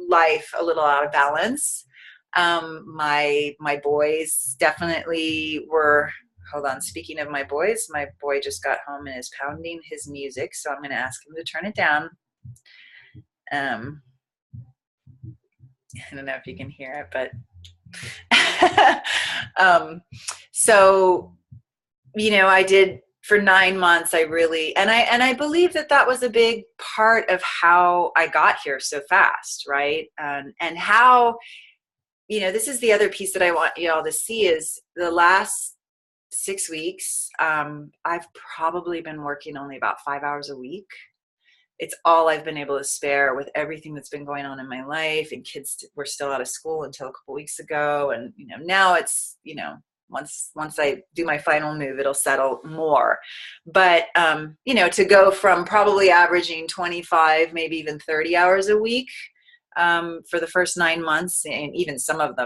life a little out of balance. My boys definitely were, hold on. Speaking of my boys, my boy just got home and is pounding his music. So I'm going to ask him to turn it down. I don't know if you can hear it, but so, I did for 9 months. I really, and I believe that was a big part of how I got here so fast. Right. And how, this is the other piece that I want you all to see, is the last 6 weeks. I've probably been working only about 5 hours a week. It's all I've been able to spare with everything that's been going on in my life, and kids were still out of school until a couple weeks ago. And, now it's, once I do my final move, it'll settle more. But, to go from probably averaging 25, maybe even 30 hours a week, for the first 9 months, and even some of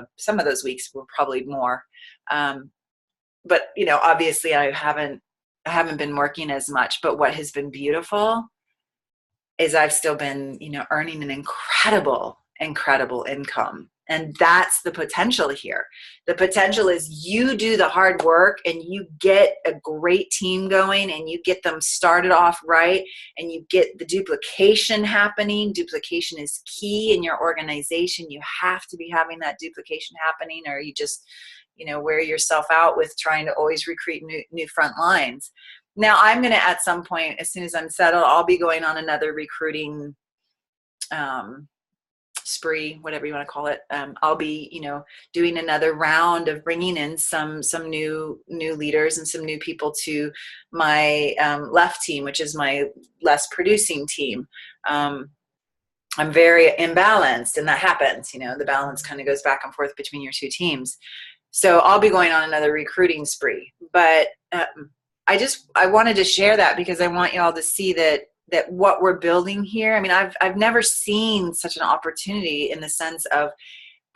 those weeks were probably more. But, obviously I haven't been working as much, but what has been beautiful is I've still been, earning an incredible income. And that's the potential here. The potential is you do the hard work and you get a great team going and you get them started off right, and you get the duplication happening. Duplication is key in your organization. You have to be having that duplication happening, or you just, wear yourself out with trying to always recruit new front lines. Now, I'm going to, at some point, as soon as I'm settled, I'll be going on another recruiting spree, whatever you want to call it. I'll be, doing another round of bringing in some new leaders and some new people to my left team, which is my less producing team. I'm very imbalanced, and that happens. The balance kind of goes back and forth between your two teams. So I'll be going on another recruiting spree. But I wanted to share that because I want you all to see that what we're building here. I mean, I've never seen such an opportunity, in the sense of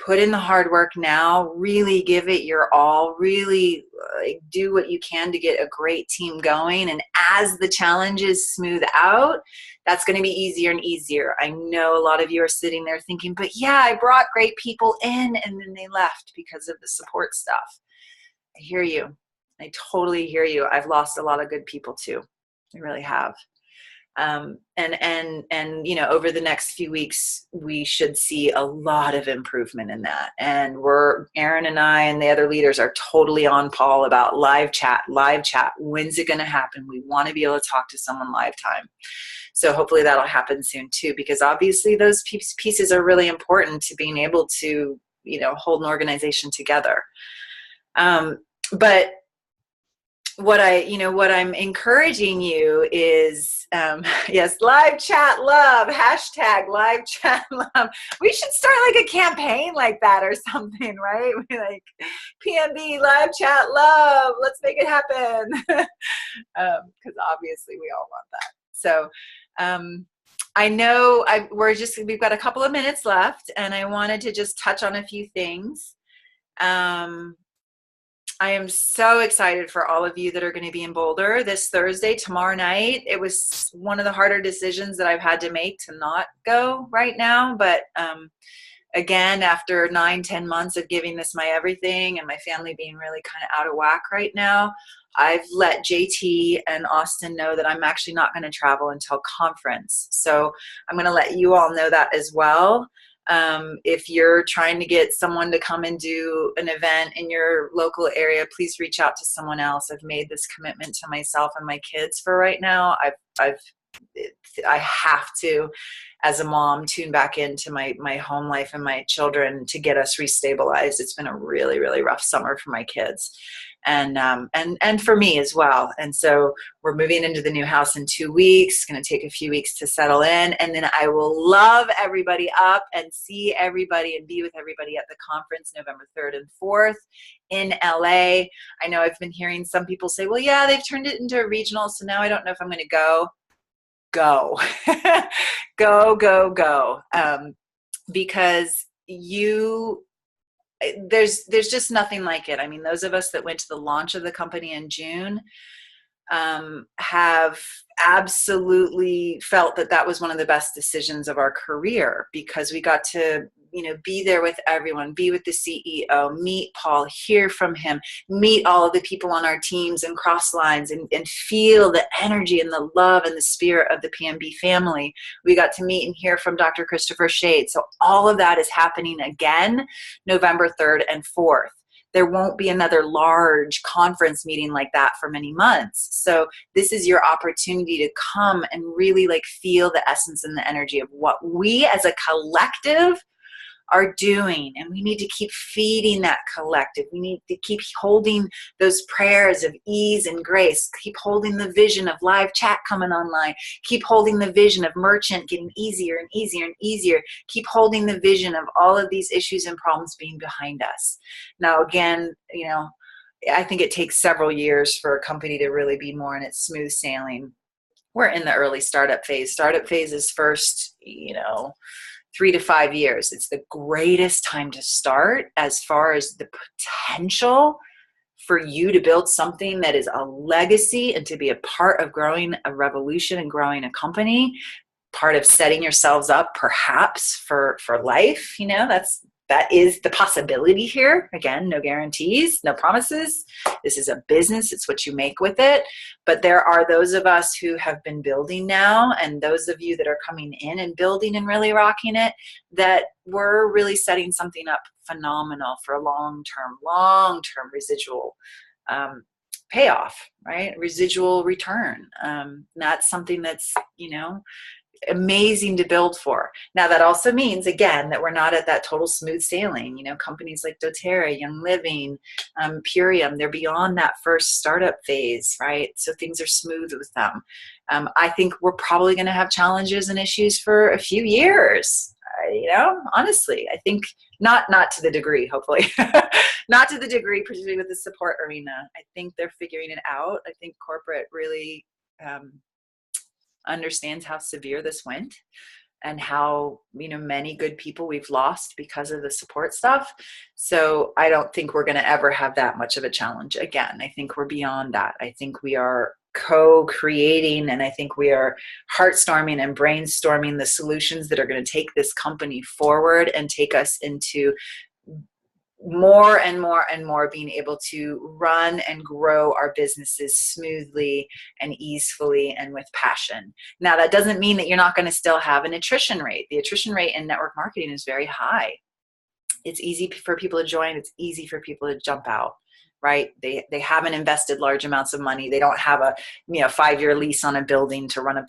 put in the hard work now, really give it your all, really do what you can to get a great team going. And as the challenges smooth out, that's going to be easier and easier. I know a lot of you are sitting there thinking, but yeah, I brought great people in and then they left because of the support stuff. I hear you. I totally hear you. I've lost a lot of good people too. I really have. And you know, over the next few weeks, we should see a lot of improvement in that. And Aaron and I and the other leaders are totally on Paul about live chat. When's it going to happen? We want to be able to talk to someone live time. So hopefully that'll happen soon too, because obviously those pieces are really important to being able to, you know, hold an organization together. But what I'm encouraging you is, yes, live chat love, hashtag live chat love. We should start like a campaign like that or something, right? We're like, PMB live chat love, let's make it happen. Because obviously we all want that. So I know we've got a couple of minutes left, and I wanted to just touch on a few things. I am so excited for all of you that are going to be in Boulder this Thursday, tomorrow night. It was one of the harder decisions that I've had to make to not go right now. But again, after 9-10 months of giving this my everything and my family being really kind of out of whack right now, I've let JT and Austin know that I'm actually not going to travel until conference. So I'm going to let you all know that as well. If you're trying to get someone to come and do an event in your local area, please reach out to someone else. I've made this commitment to myself and my kids for right now. I have to, as a mom, tune back into my home life and my children to get us restabilized. It's been a really, really rough summer for my kids. And for me as well. And so we're moving into the new house in 2 weeks. It's going to take a few weeks to settle in. And then I will love everybody up and see everybody and be with everybody at the conference November 3rd and 4th in LA. I know I've been hearing some people say, well, yeah, they've turned it into a regional, so now I don't know if I'm going to go. Go. Go. Because there's just nothing like it. I mean, those of us that went to the launch of the company in June have absolutely felt that was one of the best decisions of our career, because we got to, you know, be there with everyone, be with the CEO, meet Paul, hear from him, meet all of the people on our teams and cross lines, and feel the energy and the love and the spirit of the PMB family. We got to meet and hear from Dr. Christopher Shade. So all of that is happening again November 3rd and 4th. There won't be another large conference meeting like that for many months. So this is your opportunity to come and really like feel the essence and the energy of what we as a collective are doing. And we need to keep feeding that collective. We need to keep holding those prayers of ease and grace, keep holding the vision of live chat coming online, keep holding the vision of merchant getting easier and easier and easier, keep holding the vision of all of these issues and problems being behind us. Now, again, you know, I think it takes several years for a company to really be more in its smooth sailing. We're in the early startup phase. Startup phase is first, 3 to 5 years. It's the greatest time to start as far as the potential for you to build something that is a legacy and to be a part of growing a revolution and growing a company, part of setting yourselves up perhaps for life. That is the possibility here. Again, no guarantees, no promises. This is a business. It's what you make with it. But there are those of us who have been building now, and those of you that are coming in and building and really rocking it, that we're really setting something up phenomenal for a long-term residual payoff, right? Residual return. That's something that's, amazing to build for. Now that also means, again, that we're not at that total smooth sailing. Companies like doTERRA, Young Living, Purium, they're beyond that first startup phase, right? So things are smooth with them. I think we're probably going to have challenges and issues for a few years. Honestly, I think not to the degree, hopefully, not to the degree, particularly with the support arena. I think they're figuring it out. I think corporate really understands how severe this went and how, many good people we've lost because of the support stuff. So I don't think we're going to ever have that much of a challenge again. I think we're beyond that. I think we are co-creating, and I think we are heartstorming and brainstorming the solutions that are going to take this company forward and take us into more and more and more being able to run and grow our businesses smoothly and easily and with passion. Now, that doesn't mean that you're not going to still have an attrition rate. The attrition rate in network marketing is very high. It's easy for people to join. It's easy for people to jump out, right? They haven't invested large amounts of money. They don't have a 5-year lease on a building to run a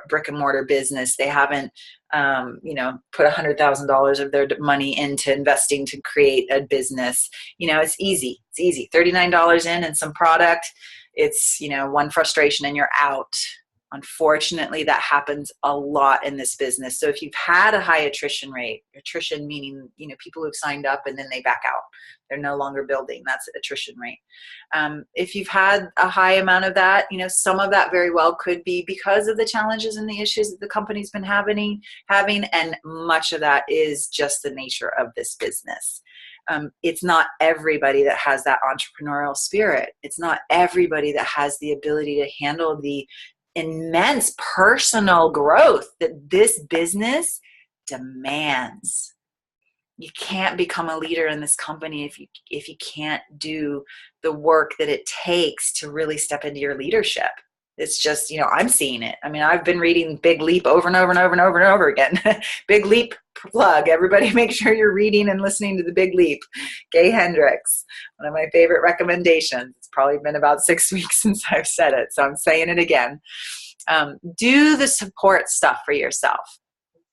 brick and mortar business. They haven't put $100,000 of their money into investing to create a business. It's easy. It's easy. $39 in and some product. It's one frustration and you're out. Unfortunately, that happens a lot in this business. So if you've had a high attrition rate, attrition meaning, people who've signed up and then they back out, they're no longer building, that's attrition rate. If you've had a high amount of that, some of that very well could be because of the challenges and the issues that the company's been having, and much of that is just the nature of this business. It's not everybody that has that entrepreneurial spirit. It's not everybody that has the ability to handle the immense personal growth that this business demands. You can't become a leader in this company if you can't do the work that it takes to really step into your leadership. It's just, I'm seeing it. I mean, I've been reading Big Leap over and over and over and over and over again. Big Leap plug. Everybody make sure you're reading and listening to the Big Leap. Gay Hendricks, one of my favorite recommendations. It's probably been about 6 weeks since I've said it, so I'm saying it again. Do the support stuff for yourself.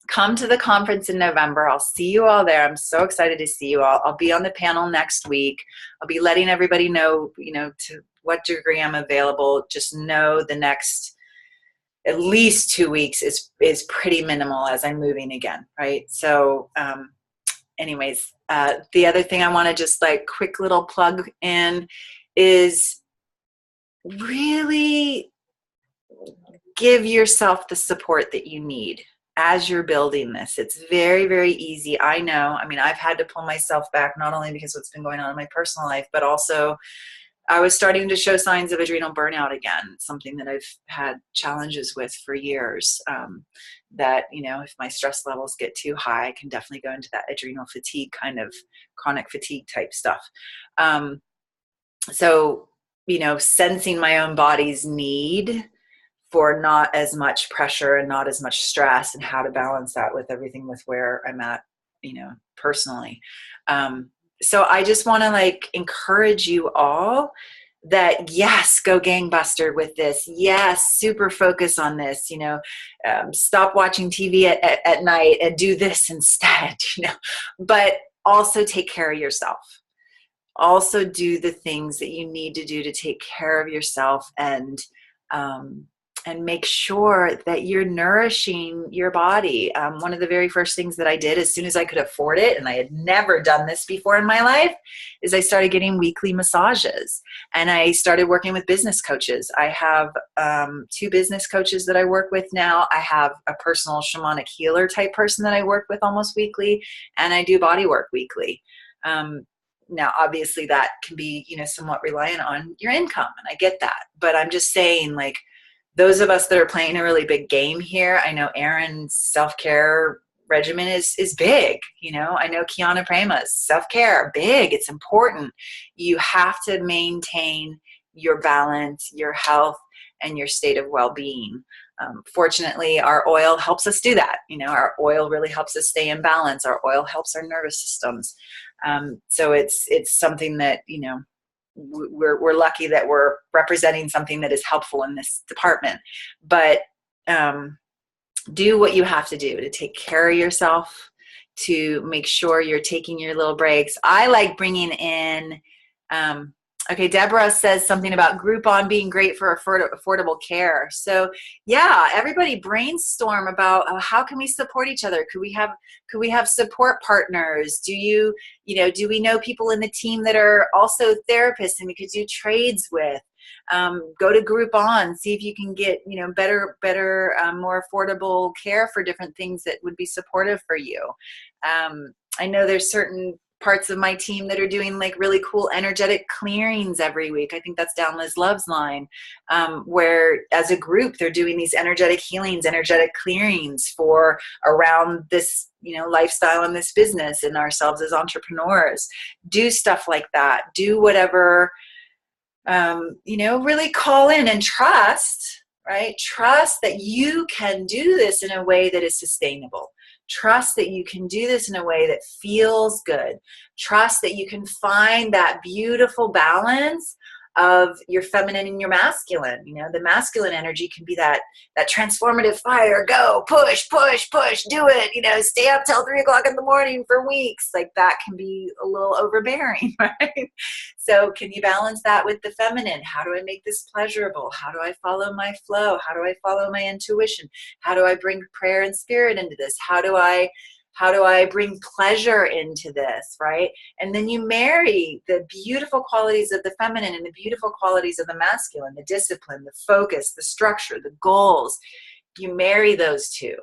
Come to the conference in November. I'll see you all there. I'm so excited to see you all. I'll be on the panel next week. I'll be letting everybody know, to what degree I'm available. Just know the next at least 2 weeks is pretty minimal as I'm moving again, right? So anyways, the other thing I want to just quick little plug in is really give yourself the support that you need as you're building this. It's very, very easy. I know. I mean, I've had to pull myself back, not only because of what's been going on in my personal life, but also I was starting to show signs of adrenal burnout again, something that I've had challenges with for years. That, if my stress levels get too high, I can definitely go into that adrenal fatigue, kind of chronic fatigue type stuff. So, sensing my own body's need for not as much pressure and not as much stress, and how to balance that with everything with where I'm at, personally. So I just want to encourage you all that, yes, go gangbuster with this. Yes, super focus on this, stop watching TV at night and do this instead, but also take care of yourself. Also do the things that you need to do to take care of yourself, and make sure that you're nourishing your body. One of the very first things that I did as soon as I could afford it, and I had never done this before in my life, is I started getting weekly massages, and I started working with business coaches. I have 2 business coaches that I work with now. I have a personal shamanic healer type person that I work with almost weekly, and I do body work weekly. Now, obviously that can be, somewhat reliant on your income, and I get that, but I'm just saying, those of us that are playing a really big game here, I know Erin's self-care regimen is big. I know Kiana Prema's self-care, big. It's important. You have to maintain your balance, your health, and your state of well-being. Fortunately, our oil helps us do that. Our oil really helps us stay in balance. Our oil helps our nervous systems. So it's something that, we're lucky that we're representing something that is helpful in this department. But do what you have to do to take care of yourself, to make sure you're taking your little breaks. I like bringing in, okay, Deborah says something about Groupon being great for affordable care. So yeah, everybody brainstorm about how can we support each other? Could we have support partners? Do we know people in the team that are also therapists and we could do trades with? Go to Groupon, see if you can get, better, more affordable care for different things that would be supportive for you. I know there's certain parts of my team that are doing like really cool energetic clearings every week. I think that's down Liz Love's line, where as a group, they're doing these energetic healings, energetic clearings for around this, lifestyle and this business and ourselves as entrepreneurs. Do stuff like that. Do whatever, really call in and trust, right? Trust that you can do this in a way that is sustainable. Trust that you can do this in a way that feels good. Trust that you can find that beautiful balance of your feminine and your masculine. The masculine energy can be that transformative fire, go, push, push, push, do it, stay up till 3 o'clock in the morning for weeks. Like that can be a little overbearing, right? So can you balance that with the feminine? How do I make this pleasurable? How do I follow my flow? How do I follow my intuition? How do I bring prayer and spirit into this? How do I bring pleasure into this, right? And then you marry the beautiful qualities of the feminine and the beautiful qualities of the masculine, the discipline, the focus, the structure, the goals. You marry those two.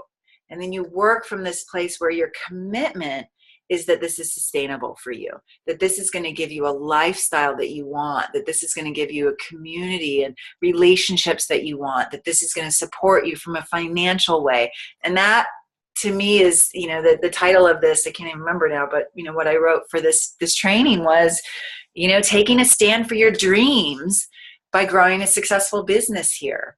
And then you work from this place where your commitment is that this is sustainable for you, that this is going to give you a lifestyle that you want, that this is going to give you a community and relationships that you want, that this is going to support you from a financial way. And that, to me, is, the title of this, I can't even remember now, but what I wrote for this training was, taking a stand for your dreams by growing a successful business here.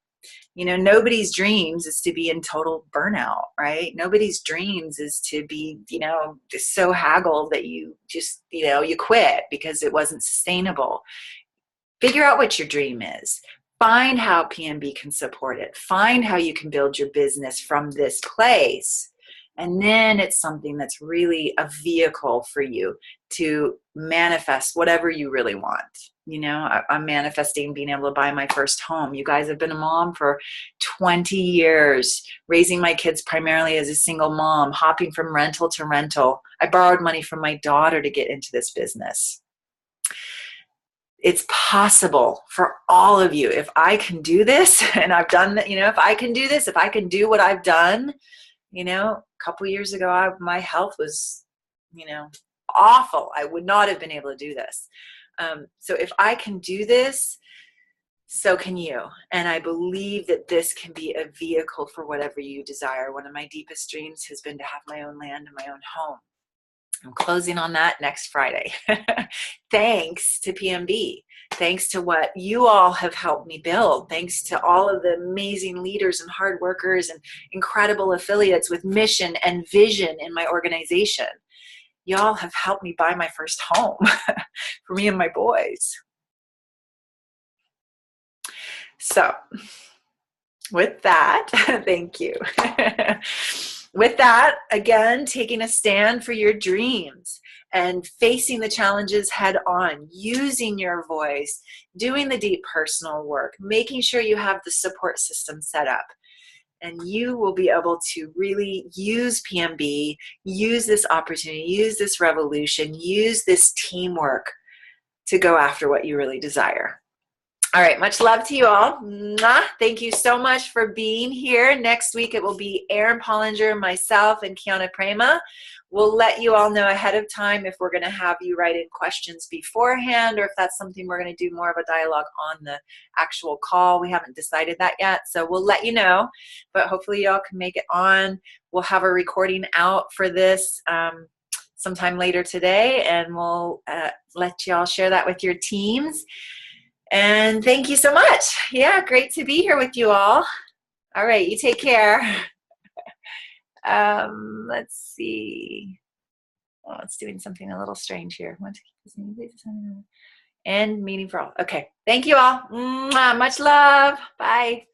Nobody's dreams is to be in total burnout, right? Nobody's dreams is to be, so haggled that you just, you quit because it wasn't sustainable. Figure out what your dream is. Find how PMB can support it. Find how you can build your business from this place. And then it's something that's really a vehicle for you to manifest whatever you really want. I'm manifesting being able to buy my first home. You guys have been a mom for 20 years, raising my kids primarily as a single mom, hopping from rental to rental. I borrowed money from my daughter to get into this business. It's possible for all of you. If I can do this, and I've done that, if I can do this, if I can do what I've done, a couple years ago, my health was, awful. I would not have been able to do this. So if I can do this, so can you. And I believe that this can be a vehicle for whatever you desire. One of my deepest dreams has been to have my own land and my own home. I'm closing on that next Friday. Thanks to PMB. Thanks to what you all have helped me build. Thanks to all of the amazing leaders and hard workers and incredible affiliates with mission and vision in my organization. Y'all have helped me buy my first home for me and my boys. So with that, thank you. With that, again, taking a stand for your dreams and facing the challenges head on, using your voice, doing the deep personal work, making sure you have the support system set up. And you will be able to really use PMB, use this opportunity, use this revolution, use this teamwork to go after what you really desire. All right, much love to you all. Mwah. Thank you so much for being here. Next week, it will be Erin Pollinger, myself, and Kiana Prema. We'll let you all know ahead of time if we're going to have you write in questions beforehand or if that's something we're going to do more of a dialogue on the actual call. We haven't decided that yet, so we'll let you know. But hopefully y'all can make it on. We'll have a recording out for this sometime later today, and we'll let y'all share that with your teams. And thank you so much. Yeah, great to be here with you all. All right, you take care. Let's see. Oh, it's doing something a little strange here. End meeting for all. Okay, thank you all. Much love. Bye.